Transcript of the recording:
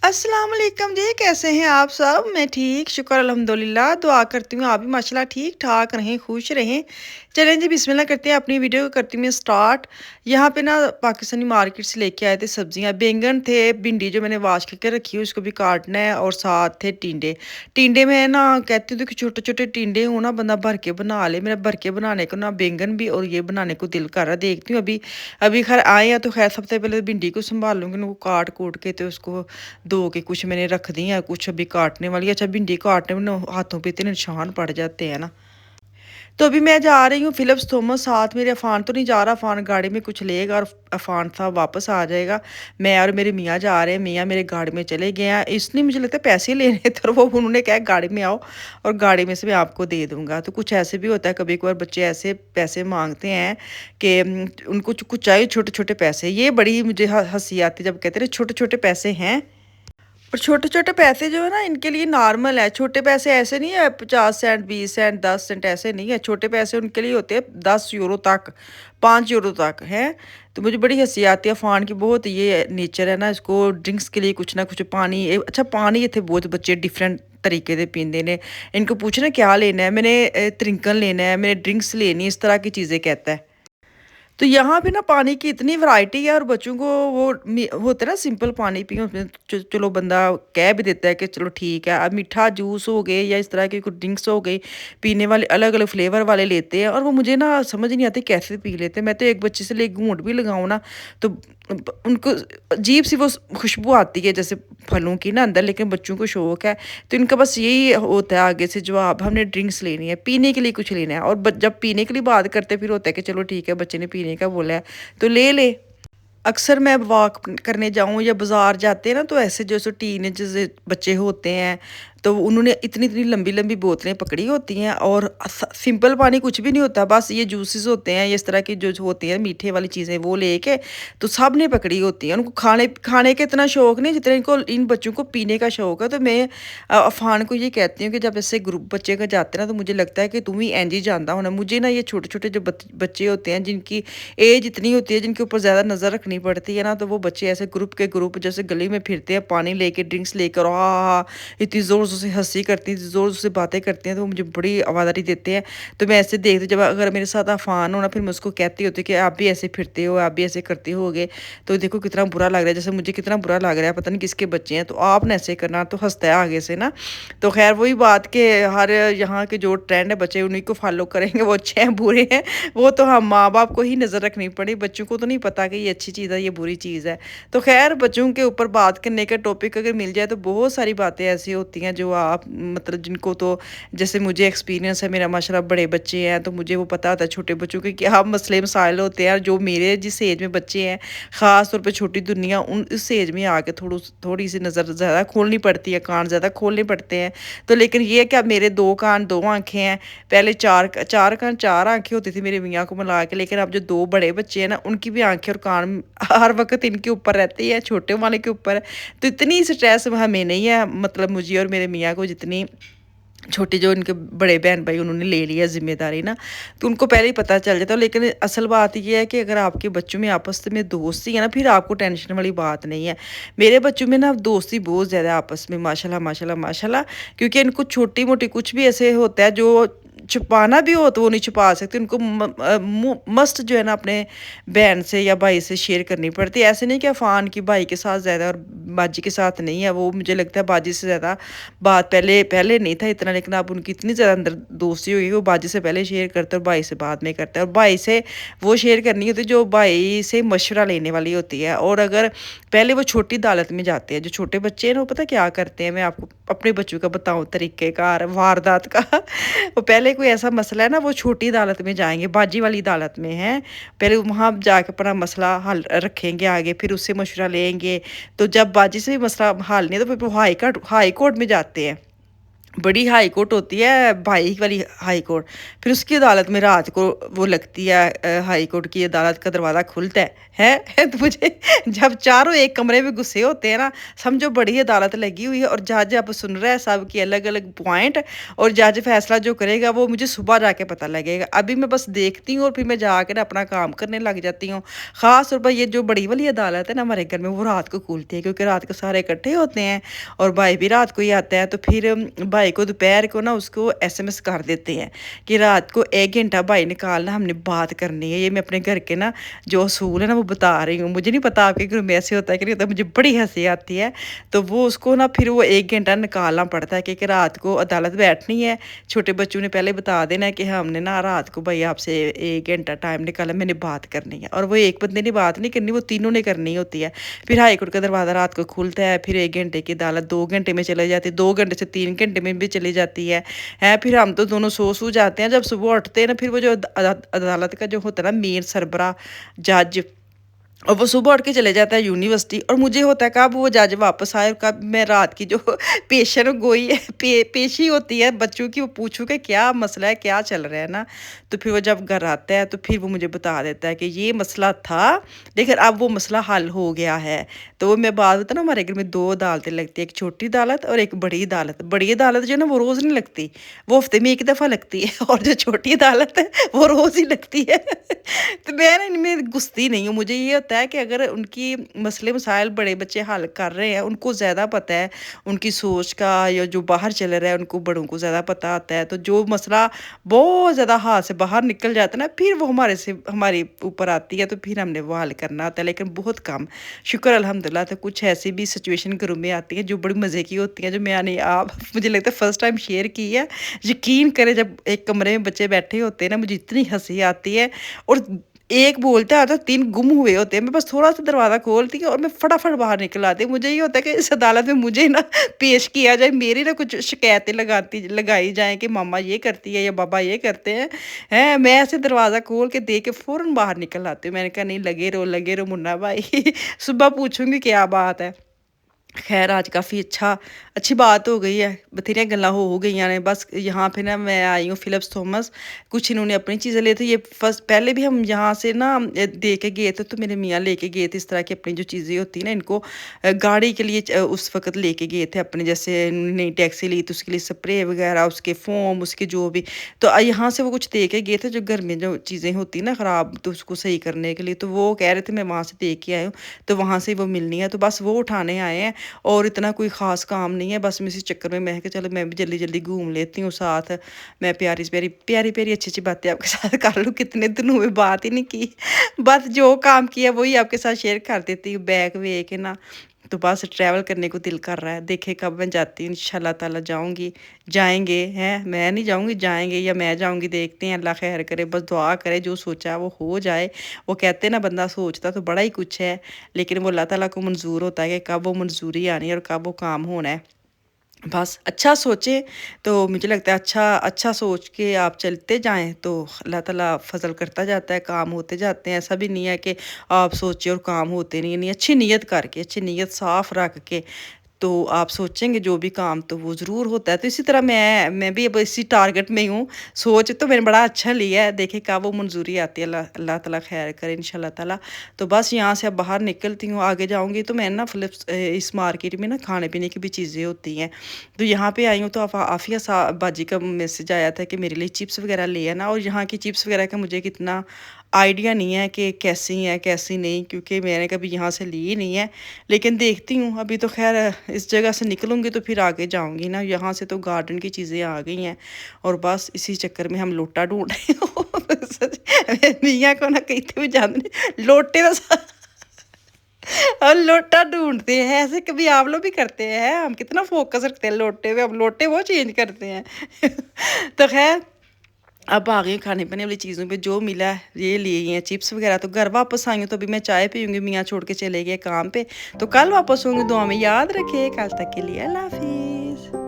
अस्सलाम वालेकुम जी, कैसे हैं आप सब? मैं ठीक, शुक्र अल्हम्दुलिल्लाह। दुआ करती हूँ आप भी माशाल्लाह ठीक-ठाक रहें, खुश रहें। चलें जी, बिस्मिल्लाह करते हैं, अपनी वीडियो को करती हूँ मैं स्टार्ट। यहाँ पे ना पाकिस्तानी मार्केट से लेके आए थे सब्जियाँ, बैंगन थे, भिंडी जो मैंने वॉश करके रखी है उसको भी काटना है, और साथ थे टिंडे। टिंडे में ना कहती हूँ कि छोटे-छोटे टिंडे हो ना बंदा भर के बना ले। मेरा भर के बनाने को ना बैंगन भी और ये बनाने को दिल कर रहा है। देखती हूँ अभी अभी खैर आए हैं तो खैर सबसे पहले भिंडी को सँभालूँगी, उनको काट-कूट के तो उसको धो के कुछ मैंने रख दी हैं, कुछ अभी काटने वाली है। अच्छा, भिंडी काटने में ना हाथों पे इतने निशान पड़ जाते हैं ना। तो अभी मैं जा रही हूँ फिलिप्स थॉमस, साथ मेरे अफ़ान तो नहीं जा रहा, अफ़ान गाड़ी में कुछ लेगा और अफ़ान साहब वापस आ जाएगा। मैं और मेरे मियाँ जा रहे हैं, मियाँ मेरे गाड़ी में चले गए हैं। इसलिए मुझे लगता है पैसे लेने थे और वो उन्होंने कहा गाड़ी में आओ और गाड़ी में से मैं आपको दे दूँगा। तो कुछ ऐसे भी होता है, कभी-कभार बच्चे ऐसे पैसे माँगते हैं कि उनको कुछ चाहिए छोटे-छोटे पैसे। ये बड़ी मुझे हँसी आती है जब कहते हैं छोटे-छोटे पैसे हैं। और छोटे-छोटे पैसे जो है ना इनके लिए नॉर्मल है। छोटे पैसे ऐसे नहीं है 50 सेंट, 20 सेंट, 10 सेंट ऐसे नहीं है। छोटे पैसे उनके लिए होते हैं 10 यूरो तक, 5 यूरो तक, हैं। तो मुझे बड़ी हँसी आती है, फ़ान की बहुत ये नेचर है ना, इसको ड्रिंक्स के लिए कुछ ना कुछ पानी अच्छा पानी इत्थे बहुत बच्चे डिफरेंट तरीके दे पींदे ने। इनको पूछना क्या लेना है? मैंने त्रिंकन लेना है, मैंने ड्रिंक्स लेनी है, इस तरह की चीज़ें कहता है। तो यहाँ पे ना पानी की इतनी वैरायटी है और बच्चों को वो होता है ना सिंपल पानी पियो, उसमें चलो बंदा कह भी देता है कि चलो ठीक है। अब मीठा जूस हो गए या इस तरह की कुछ ड्रिंक्स हो गई, पीने वाले अलग अलग फ्लेवर वाले लेते हैं और वो मुझे ना समझ नहीं आती कैसे पी लेते हैं। मैं तो एक बच्चे से ले घूंट भी लगाऊं ना तो उनको अजीब सी वो खुशबू आती है जैसे फलों की ना अंदर, लेकिन बच्चों को शौक है तो इनका बस यही होता है आगे से जवाब, हमने ड्रिंक्स लेनी है, पीने के लिए कुछ लेना है। और जब पीने के लिए बात करते फिर होता है कि चलो ठीक है बच्चे ने पीने का बोला है तो ले ले। अक्सर मैं वॉक करने जाऊँ या बाज़ार जाते हैं ना तो ऐसे जो टीनेजर्स बच्चे होते हैं तो उन्होंने इतनी-इतनी लंबी-लंबी बोतलें पकड़ी होती हैं और सिंपल पानी कुछ भी नहीं होता, बस ये जूसेस होते हैं, ये इस तरह की जो होती हैं मीठे वाली चीज़ें वो लेके तो सब ने पकड़ी होती हैं। उनको खाने खाने का इतना शौक नहीं जितना इनको इन बच्चों को पीने का शौक है। तो मैं अफ़ान को ये कहती हूँ कि जब ऐसे ग्रुप बच्चे का जाते हैं ना तो मुझे लगता है कि तुम ही इंज ही जानता होना। मुझे ना ये छोटे-छोटे जो बच्चे होते हैं जिनकी एज इतनी होती है, जिनके ऊपर ज़्यादा नज़र रखनी पड़ती है ना, तो वो बच्चे ऐसे ग्रुप के ग्रुप जैसे गली में फिरते हैं पानी लेके, ड्रिंक्स लेकर, आहा! इतनी ज़ोर-ज़ोर से हँसी करती हैं, ज़ोर-ज़ोर से बातें करती हैं, तो वो मुझे बड़ी आवाज़ारी देते हैं। तो मैं ऐसे देखती जब अगर मेरे साथ अफ़ान हो ना, फिर मैं उसको कहती होती कि आप भी ऐसे फिरते हो, आप भी ऐसे करते होगे, तो देखो कितना बुरा लग रहा है, जैसे मुझे कितना बुरा लग रहा है, पता नहीं किसके बच्चे हैं, तो आप ना ऐसे करना, तो हँसता है आगे से ना। तो ख़ैर वही बात कि हर यहाँ के जो ट्रेंड है बच्चे उन्हीं को फ़ॉलो करेंगे, वो अच्छे हैं, बुरे हैं, वो तो हम माँ-बाप को ही नज़र रखनी पड़ी, बच्चों को तो नहीं पता कि ये अच्छी चीज़ है, ये बुरी चीज़ है। तो ख़ैर बच्चों के ऊपर बात करने का टॉपिक अगर मिल जाए तो बहुत सारी बातें ऐसी होती हैं जो आप मतलब जिनको तो जैसे मुझे एक्सपीरियंस है, मेरा माशाल्लाह बड़े बच्चे हैं, तो मुझे वो पता होता है छोटे बच्चों के क्या मसले मसाइल होते हैं। जो मेरे जिस एज में बच्चे हैं, ख़ास तौर पे छोटी दुनिया उन इस एज में आके थोड़ी सी नज़र ज़्यादा खोलनी पड़ती है, कान ज़्यादा खोलने पड़ते हैं। तो लेकिन ये है कि अब मेरे 2 कान 2 आँखें हैं, पहले 4 कान 4 आँखें होती थी मेरे मियाँ को मिला के, लेकिन अब जो 2 बड़े बच्चे हैं ना, उनकी भी आँखें और कान हर वक़्त इनके ऊपर रहती है, छोटे वाले के ऊपर। तो इतनी स्ट्रेस हमें नहीं है, मतलब मुझे और मेरे मियाँ को, जितनी छोटे जो इनके बड़े बहन-भाई उन्होंने ले लिया ज़िम्मेदारी ना, तो उनको पहले ही पता चल जाता है। लेकिन असल बात ये है कि अगर आपके बच्चों में आपस में दोस्ती है ना, फिर आपको टेंशन वाली बात नहीं है। मेरे बच्चों में ना दोस्ती बहुत ज़्यादा है आपस में, माशाल्लाह, माशाल्लाह, माशाल्लाह, क्योंकि इनको छोटी-मोटी कुछ भी ऐसे होता है जो छुपाना भी हो तो वो नहीं छुपा सकते। उनको मस्ट जो है ना अपने बहन से या भाई से शेयर करनी पड़ती है। ऐसे नहीं कि अफ़ान की भाई के साथ ज़्यादा और बाजी के साथ नहीं है, वो मुझे लगता है बाजी से ज़्यादा बात पहले पहले नहीं था इतना, लेकिन अब उनकी इतनी ज़्यादा अंदर दोस्ती हो गई, वो बाजी से पहले शेयर करते हैं और भाई से बाद में करते हैं। और भाई से वो शेयर करनी होती है जो भाई से मशवरा लेने वाली होती है। और अगर पहले वो छोटी अदालत में जाते हैं, जो छोटे बच्चे हैं ना, वो पता क्या करते हैं, मैं आपको अपने बच्चों का बताऊँ तरीक़ेकार वारदात का वो पहले कोई ऐसा मसला है ना, वो छोटी अदालत में जाएँगे, बाजी वाली अदालत में हैं, पहले वहाँ जाके अपना मसला हल रखेंगे आगे, फिर उससे मशवरा लेंगे। तो जब बाजी से भी मसला हल नहीं है तो फिर वो हाई कोर्ट में जाते हैं। बड़ी हाई कोर्ट होती है, भाई वाली हाई कोर्ट। फिर उसकी अदालत में रात को वो लगती है, हाई कोर्ट की अदालत का दरवाज़ा खुलता है, हैं? तो मुझे जब चारों एक कमरे में घुसे होते हैं ना, समझो बड़ी अदालत लगी हुई है और जज अब सुन रहा है सबके अलग-अलग पॉइंट, और जज फैसला जो करेगा वो मुझे सुबह जाके पता लगेगा। अभी मैं बस देखती हूँ और फिर मैं जाकर अपना काम करने लग जाती हूँ। ख़ास तौर पर ये जो बड़ी वाली अदालत है ना हमारे घर में, वो रात को खुलती है क्योंकि रात को सारे इकट्ठे होते हैं और भाई भी रात को ही आता है। तो फिर भाई को दोपहर को ना उसको एसएमएस कर देते हैं कि रात को 1 घंटा भाई निकालना, हमने बात करनी है। ये मैं अपने घर के ना जो असूल है ना वो बता रही हूँ। मुझे नहीं पता आपके घर में ऐसे होता है कि नहीं होता, मुझे बड़ी हँसी आती है। तो वो उसको ना फिर वो 1 घंटा निकालना पड़ता है क्योंकि रात को अदालत बैठनी है। छोटे बच्चों ने पहले बता देना है कि हमने ना रात को भाई आपसे 1 घंटा टाइम निकाला, मैंने बात करनी है। और वो एक बंदे ने बात नहीं करनी, वो तीनों ने करनी होती है। फिर हाई कोर्ट का दरवाज़ा रात को खुलता है, फिर 1 घंटे की अदालत 2 घंटे में चले जाती है, 2 घंटे से 3 घंटे में भी चली जाती है। फिर हम तो दोनों सो जाते हैं। जब सुबह उठते हैं ना, फिर वो जो अदालत का जो होता है ना मेन सरबरा जज, और वो सुबह उठ के चले जाता है यूनिवर्सिटी, और मुझे होता है कब वो जज वापस आए और कब मैं रात की जो पेशन गोई है पेशी होती है बच्चों की, वो पूछूं कि क्या मसला है, क्या चल रहा है ना। तो फिर वो जब घर आता है तो फिर वो मुझे बता देता है कि ये मसला था, लेकिन अब वो मसला हल हो गया है। तो वो मैं बात बता ना, हमारे घर में 2 अदालतें लगती है, एक छोटी अदालत और एक बड़ी अदालत। बड़ी अदालत जो है ना वो रोज़ नहीं लगती, वो हफ्ते में 1 दफ़ा लगती है, और जो छोटी अदालत है वो रोज़ ही लगती है। तो मैं ना इनमें घुसती नहीं हूँ। मुझे ये होता है कि अगर उनकी मसले मसाइल बड़े बच्चे हल कर रहे हैं, उनको ज़्यादा पता है उनकी सोच का, या जो बाहर चल रहा है उनको बड़ों को ज़्यादा पता आता है। तो जो मसला बहुत ज़्यादा हाथ से बाहर निकल जाता है ना, फिर वो हमारे ऊपर आती है, तो फिर हमने वो हल करना होता है, लेकिन बहुत कम। शुक्र अल्हम्दुलिल्लाह। तो कुछ ऐसी भी सिचुएशन घरों में आती है जो बड़ी मज़े की होती हैं, जो मैंने आप मुझे लगता है फर्स्ट टाइम शेयर की है। यकीन करें, जब एक कमरे में बच्चे बैठे होते हैं ना, मुझे इतनी हंसी आती है, और एक बोलता है तो 3 गुम हुए होते हैं। मैं बस थोड़ा-सा दरवाज़ा खोलती हूँ और मैं फटाफट बाहर निकल आती हूँ। मुझे ये होता है कि इस अदालत में मुझे ना पेश किया जाए, मेरी ना कुछ शिकायतें लगाई जाएँ कि मम्मा ये करती है या पापा ये करते हैं। मैं ऐसे दरवाज़ा खोल के देख के फ़ौरन बाहर निकल आती हूँ। मैंने कहा नहीं, लगे रहो मुन्ना भाई। सुबह पूछूँगी क्या बात है। खैर आज काफ़ी अच्छी बात हो गई है, बथेरियाँ गल्लां हो गईयां ने। बस यहाँ पे ना मैं आई हूँ फिलिप्स थॉमस, कुछ इन्होंने अपनी चीज़ें लिए थे। ये फर्स्ट पहले भी हम यहाँ से ना दे के गए थे, तो मेरे मियाँ लेके गए थे इस तरह की अपनी जो चीज़ें होती हैं ना, इनको गाड़ी के लिए उस वक़्त लेके गए थे अपने। जैसे नई टैक्सी ली तो उसके लिए स्प्रे वगैरह, उसके फ़ोम, उसके जो भी। तो यहाँ से वो कुछ दे के गए थे, जो घर में जो चीज़ें होती हैं ना ख़राब, तो उसको सही करने के लिए। तो वो कह रहे थे मैं वहाँ से दे के आई हूँ, तो वहाँ से वो मिलनी है, तो बस वो उठाने आए हैं। और इतना कोई ख़ास काम नहीं है, बस मैं इसी चक्कर में मैं कहा चलो मैं भी जल्दी-जल्दी घूम लेती हूँ साथ। मैं प्यारी से प्यारी अच्छी-अच्छी बातें आपके साथ कर लूँ, कितने दिनों में बात ही नहीं की। बस जो काम किया वही आपके साथ शेयर कर देती हूँ, बैग वेग है ना। तो बस ट्रैवल करने को दिल कर रहा है, देखे कब मैं जाती हूँ, इंशाल्लाह ताला जाऊँगी। जाएँगे हैं, मैं नहीं जाऊँगी, जाएँगे या मैं जाऊँगी, देखते हैं, अल्लाह खैर करे। बस दुआ करे, जो सोचा है वो हो जाए। वो कहते हैं ना बंदा सोचता तो बड़ा ही कुछ है, लेकिन वो अल्लाह ताला को मंज़ूर होता है कि कब वो मंज़ूरी आनी है और कब वो काम होना है। बस अच्छा सोचें, तो मुझे लगता है अच्छा सोच के आप चलते जाएँ तो अल्लाह ताला फ़ज़ल करता जाता है, काम होते जाते हैं। ऐसा भी नहीं है कि आप सोचिए और काम होते नहीं हैं। नहीं, अच्छी नीयत करके, अच्छी नीयत साफ़ रख के, तो आप सोचेंगे जो भी काम, तो वो ज़रूर होता है। तो इसी तरह मैं भी अब इसी टारगेट में ही हूँ। सोच तो मैंने बड़ा अच्छा लिया है, देखें कब वो मंज़ूरी आती है, अल्लाह अल्लाह ताला खैर करे इंशाल्लाह ताला। तो बस यहाँ से अब बाहर निकलती हूँ, आगे जाऊँगी तो मैं ना फिलिप्स इस मार्केट में ना खाने-पीने की भी चीज़ें होती हैं। तो यहाँ पे आई हूँ तो आफ़िया बाजी का मैसेज आया था कि मेरे लिए चिप्स वग़ैरह ले आना, और यहाँ की चिप्स वग़ैरह का मुझे कितना आइडिया नहीं है कि कैसी हैं, कैसी नहीं, क्योंकि मैंने कभी यहाँ से ली ही नहीं है। लेकिन देखती हूँ, अभी तो ख़ैर इस जगह से निकलूँगी तो फिर आगे जाऊँगी ना। यहाँ से तो गार्डन की चीज़ें आ गई हैं, और बस इसी चक्कर में हम लोटा ढूँढ रहे हो। सच मियाँ को ना कहते हुए जानते लोटे का और लोटा ढूँढते हैं, ऐसे कभी आप लोग भी करते हैं? हम कितना फ़ोकस रखते हैं लोटे पे, हम लोटे वो चेंज करते हैं। तो ख़ैर अब आ गई हूँ खाने-पीने वाली चीज़ों पे, जो मिला है ये लिए हैं, चिप्स वग़ैरह। तो घर वापस आई हूँ तो अभी मैं चाय पीऊँगी, मियाँ छोड़ के चले गए काम पे। तो कल वापस होंगी, दुआ में याद रखिए। कल तक के लिए अल्लाह हाफ़िज़।